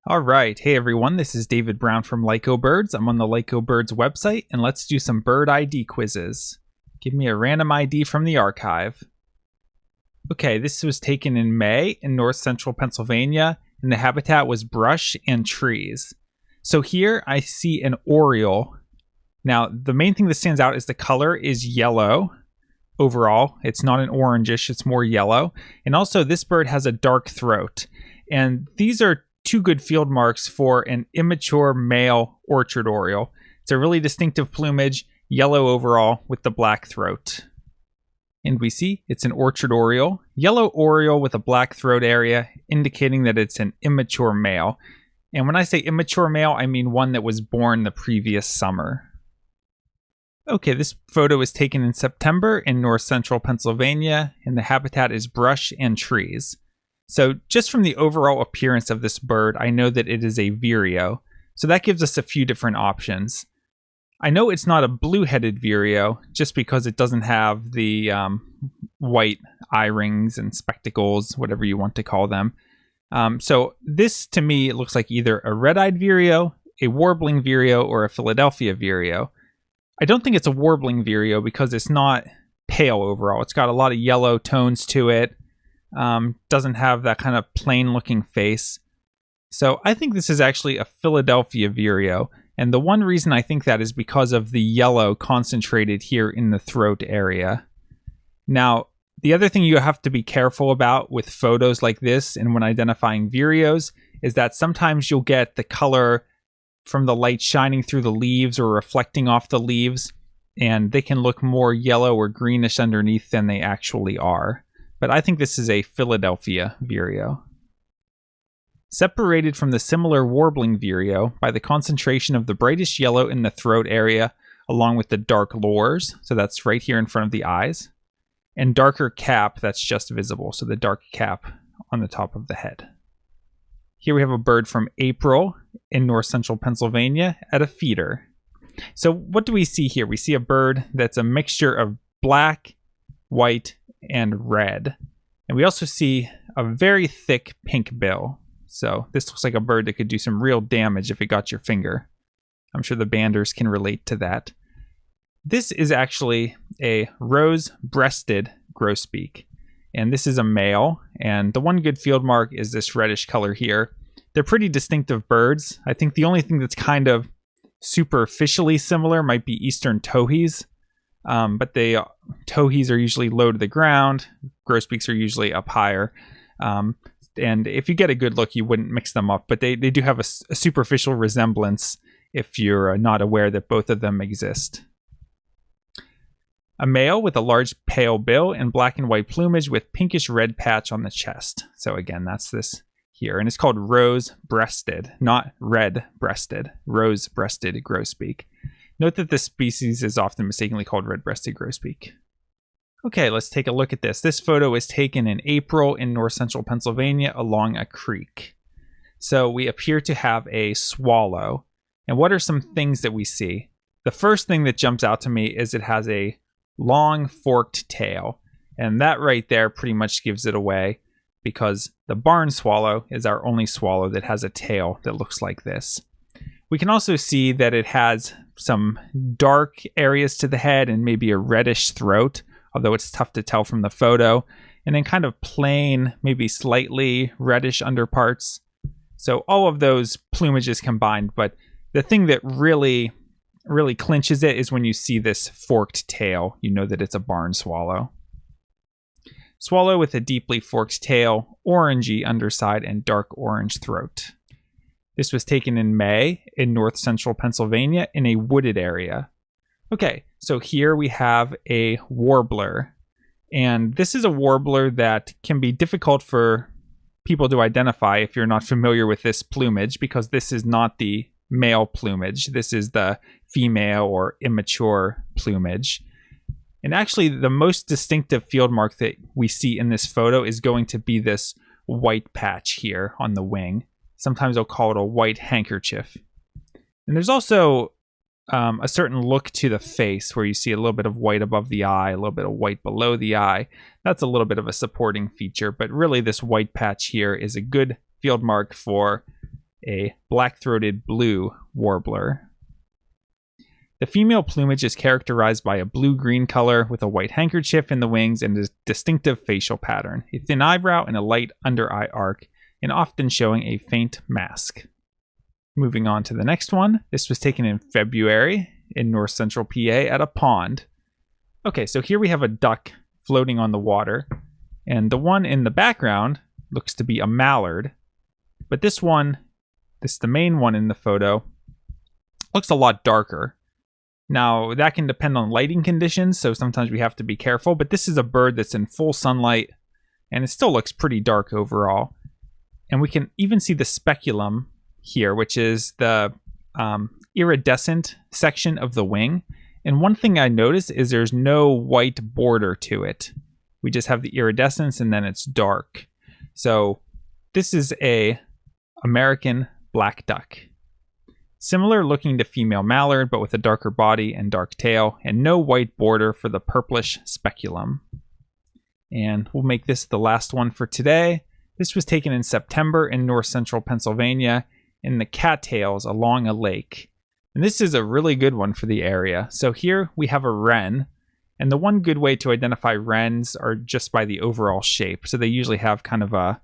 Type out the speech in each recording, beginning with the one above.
All right. Hey, everyone. This is David Brown from LycoBirds. I'm on the LycoBirds website, and let's do some bird ID quizzes. Give me a random ID from the archive. Okay, this was taken in May in north central Pennsylvania, and the habitat was brush and trees. So here I see an oriole. Now, the main thing that stands out is the color is yellow overall. It's not an orangish, it's more yellow. And also, this bird has a dark throat. And these are two good field marks for an immature male orchard oriole. It's a really distinctive plumage, yellow overall with the black throat. And we see it's an orchard oriole, yellow oriole with a black throat area, indicating that it's an immature male. And when I say immature male, I mean one that was born the previous summer. Okay, this photo is taken in September in north central Pennsylvania, and the habitat is brush and trees. So just from the overall appearance of this bird, I know that it is a vireo. So that gives us a few different options. I know it's not a blue-headed vireo just because it doesn't have the white eye rings and spectacles, whatever you want to call them. So this, to me, it looks like either a red-eyed vireo, a warbling vireo, or a Philadelphia vireo. I don't think it's a warbling vireo because it's not pale overall. It's got a lot of yellow tones to it. Doesn't have that kind of plain looking face. So I think this is actually a Philadelphia vireo. And the one reason I think that is because of the yellow concentrated here in the throat area. Now, the other thing you have to be careful about with photos like this and when identifying vireos is that sometimes you'll get the color from the light shining through the leaves or reflecting off the leaves, and they can look more yellow or greenish underneath than they actually are. But I think this is a Philadelphia vireo. Separated from the similar warbling vireo by the concentration of the brightest yellow in the throat area, along with the dark lores, so that's right here in front of the eyes, and darker cap that's just visible, so the dark cap on the top of the head. Here we have a bird from April in north central Pennsylvania at a feeder. So what do we see here? We see a bird that's a mixture of black, white, and red. And we also see a very thick pink bill. So this looks like a bird that could do some real damage if it got your finger. I'm sure the banders can relate to that. This is actually a rose-breasted grosbeak. And this is a male. And the one good field mark is this reddish color here. They're pretty distinctive birds. I think the only thing that's kind of superficially similar might be eastern towhees. But towhees are usually low to the ground. Grosbeaks are usually up higher. And if you get a good look, you wouldn't mix them up. But they do have a superficial resemblance if you're not aware that both of them exist. A male with a large pale bill and black and white plumage with pinkish red patch on the chest. So again, that's this here. And it's called rose-breasted, not red-breasted. Rose-breasted grosbeak. Note that this species is often mistakenly called red-breasted grosbeak. Okay, let's take a look at this. This photo was taken in April in north central Pennsylvania along a creek. So we appear to have a swallow. And what are some things that we see? The first thing that jumps out to me is it has a long forked tail. And that right there pretty much gives it away because the barn swallow is our only swallow that has a tail that looks like this. We can also see that it has some dark areas to the head and maybe a reddish throat, although it's tough to tell from the photo, and then kind of plain, maybe slightly reddish underparts. So all of those plumages combined, but the thing that really clinches it is when you see this forked tail, you know that it's a barn swallow. Swallow with a deeply forked tail, orangey underside, and dark orange throat. This was taken in May in north central Pennsylvania in a wooded area. Okay, so here we have a warbler. And this is a warbler that can be difficult for people to identify if you're not familiar with this plumage, because this is not the male plumage. This is the female or immature plumage. And actually, the most distinctive field mark that we see in this photo is going to be this white patch here on the wing. Sometimes they'll call it a white handkerchief. And there's also a certain look to the face where you see a little bit of white above the eye, a little bit of white below the eye. That's a little bit of a supporting feature, but really this white patch here is a good field mark for a black-throated blue warbler. The female plumage is characterized by a blue-green color with a white handkerchief in the wings and a distinctive facial pattern, a thin eyebrow and a light under-eye arc, and often showing a faint mask. Moving on to the next one. This was taken in February in north central PA at a pond. Okay, so here we have a duck floating on the water, and the one in the background looks to be a mallard, but this is the main one in the photo, looks a lot darker. Now, that can depend on lighting conditions, so sometimes we have to be careful, but this is a bird that's in full sunlight, and it still looks pretty dark overall. And we can even see the speculum here, which is the iridescent section of the wing. And one thing I noticed is there's no white border to it. We just have the iridescence, and then it's dark. So this is a American black duck. Similar looking to female mallard, but with a darker body and dark tail, and no white border for the purplish speculum. And we'll make this the last one for today. This was taken in September in north central Pennsylvania in the cattails along a lake. And this is a really good one for the area. So here we have a wren, and the one good way to identify wrens are just by the overall shape. So they usually have kind of a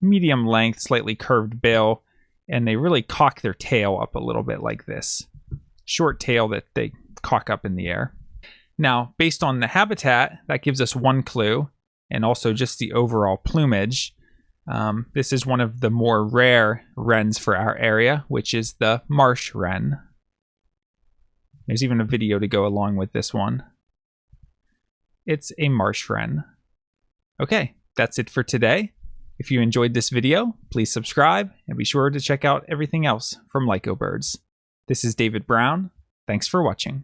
medium length, slightly curved bill, and they really cock their tail up a little bit like this. Short tail that they cock up in the air. Now, based on the habitat, that gives us one clue, and also just the overall plumage. This is one of the more rare wrens for our area, which is the marsh wren. There's even a video to go along with this one. It's a marsh wren. Okay, that's it for today. If you enjoyed this video, please subscribe and be sure to check out everything else from LycoBirds. This is David Brown. Thanks for watching.